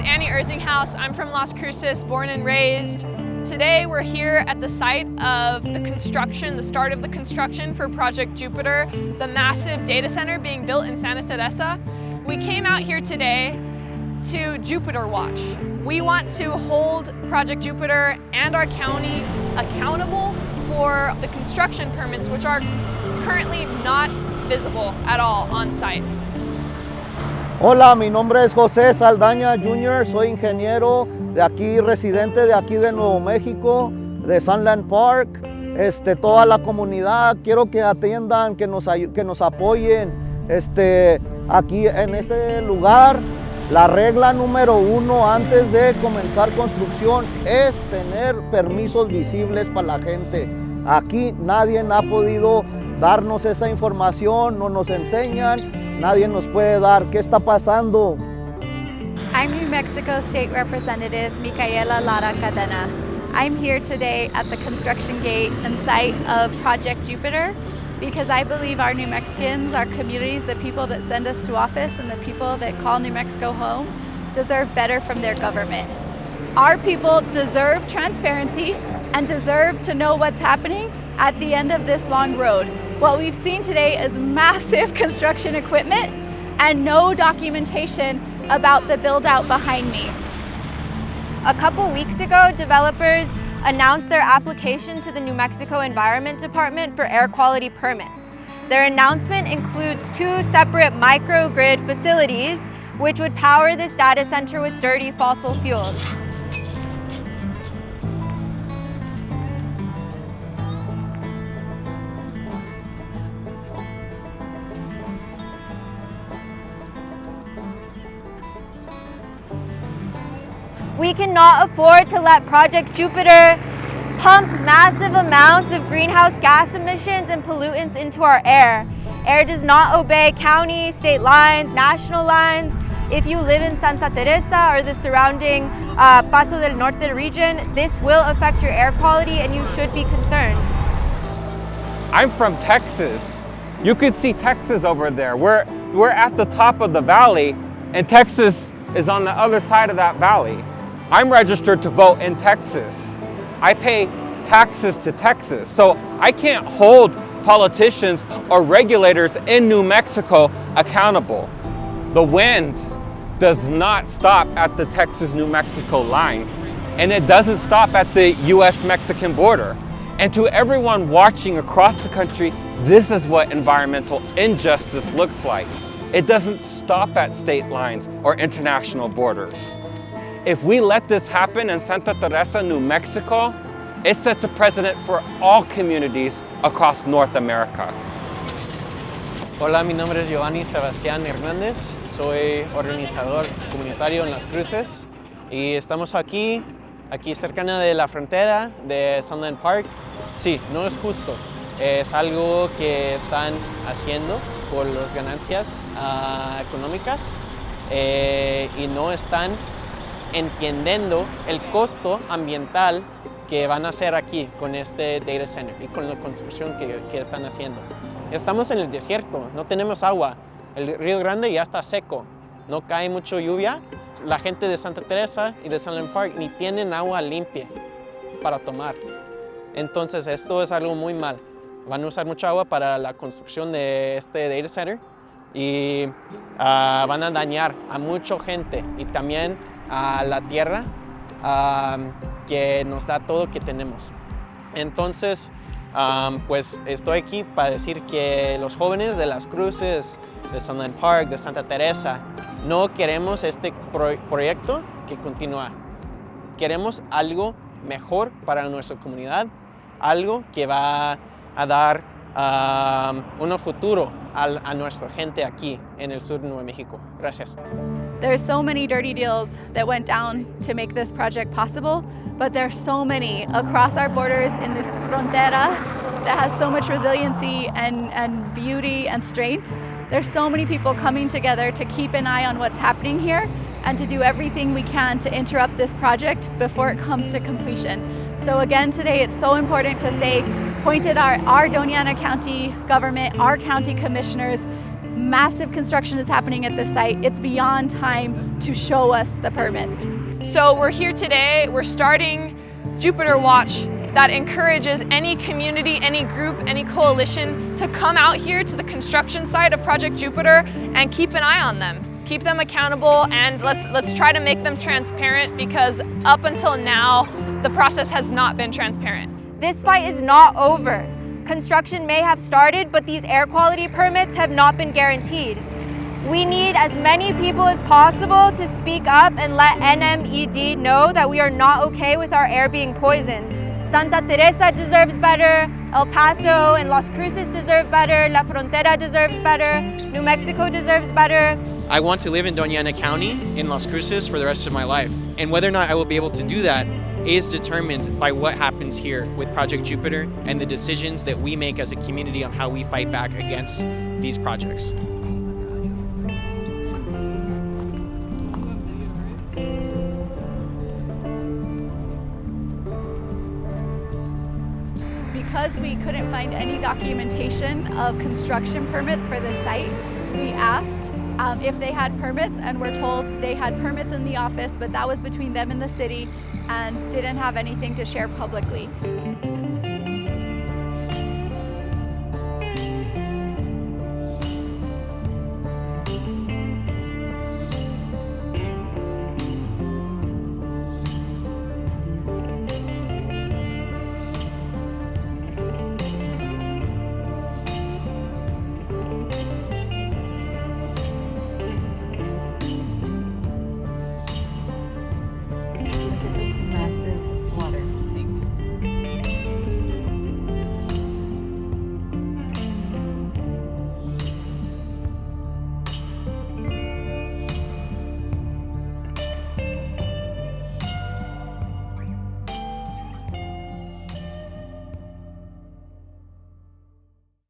Annie Erzinghaus. I'm from Las Cruces, born and raised. Today we're here at the site of the construction, the start of the construction for Project Jupiter, the massive data center being built in Santa Teresa. We came out here today to Jupiter Watch. We want to hold Project Jupiter and our county accountable for the construction permits, which are currently not visible at all on site. Hola, mi nombre es José Saldaña Jr., soy ingeniero de aquí, residente de aquí de Nuevo México, de Sunland Park. Toda la comunidad, quiero que atiendan, que nos apoyen aquí en este lugar. La regla número 1 antes de comenzar construcción es tener permisos visibles para la gente. Aquí nadie ha podido darnos esa información, no nos enseñan, nadie nos puede dar. ¿Qué está pasando? I'm New Mexico State Representative Micaela Lara Cadena. I'm here today at the construction gate and site of Project Jupiter because I believe our New Mexicans, our communities, the people that send us to office and the people that call New Mexico home deserve better from their government. Our people deserve transparency and deserve to know what's happening at the end of this long road. What we've seen today is massive construction equipment and no documentation about the build out behind me. A couple weeks ago, developers announced their application to the New Mexico Environment Department for air quality permits. Their announcement includes 2 separate microgrid facilities which would power this data center with dirty fossil fuels. We cannot afford to let Project Jupiter pump massive amounts of greenhouse gas emissions and pollutants into our air. Air does not obey county, state lines, national lines. If you live in Santa Teresa or the surrounding Paso del Norte region, this will affect your air quality and you should be concerned. I'm from Texas. You could see Texas over there. We're at the top of the valley and Texas is on the other side of that valley. I'm registered to vote in Texas. I pay taxes to Texas, so I can't hold politicians or regulators in New Mexico accountable. The wind does not stop at the Texas-New Mexico line, and it doesn't stop at the US-Mexican border. And to everyone watching across the country, this is what environmental injustice looks like. It doesn't stop at state lines or international borders. If we let this happen in Santa Teresa, New Mexico, it sets a precedent for all communities across North America. Hola, mi nombre es Giovanni Sebastián Hernández, soy organizador comunitario en Las Cruces y estamos aquí cercana de la frontera de Sunland Park. Sí, no es justo, es algo que están haciendo por las ganancias económicas y no están entendiendo el costo ambiental que van a hacer aquí con este data center y con la construcción que están haciendo. Estamos en el desierto, no tenemos agua, el Río Grande ya está seco, no cae mucho lluvia. La gente de Santa Teresa y de Sunland Park ni tienen agua limpia para tomar. Entonces esto es algo muy mal. Van a usar mucha agua para la construcción de este data center y van a dañar a mucha gente y también a la tierra que nos da todo lo que tenemos. Entonces, pues estoy aquí para decir que los jóvenes de Las Cruces, de Sunland Park, de Santa Teresa, no queremos este proyecto que continúa. Queremos algo mejor para nuestra comunidad, algo que va a dar un futuro a nuestra gente aquí en el sur de Nuevo México. Gracias. There's so many dirty deals that went down to make this project possible, but there's so many across our borders in this frontera that has so much resiliency and beauty and strength. There's so many people coming together to keep an eye on what's happening here and to do everything we can to interrupt this project before it comes to completion. So again, today it's so important to say, point at our Doña Ana County government, our county commissioners, massive construction is happening at this site. It's beyond time to show us the permits. So we're here today, we're starting Jupiter Watch that encourages any community, any group, any coalition to come out here to the construction site of Project Jupiter and keep an eye on them. Keep them accountable, and let's try to make them transparent, because up until now, the process has not been transparent. This fight is not over. Construction may have started, but these air quality permits have not been guaranteed. We need as many people as possible to speak up and let NMED know that we are not okay with our air being poisoned. Santa Teresa deserves better, El Paso and Las Cruces deserve better, La Frontera deserves better, New Mexico deserves better. I want to live in Doña Ana County in Las Cruces for the rest of my life. And whether or not I will be able to do that is determined by what happens here with Project Jupiter and the decisions that we make as a community on how we fight back against these projects. Because we couldn't find any documentation of construction permits for this site, we asked if they had permits, and we're told they had permits in the office, but that was between them and the city and didn't have anything to share publicly.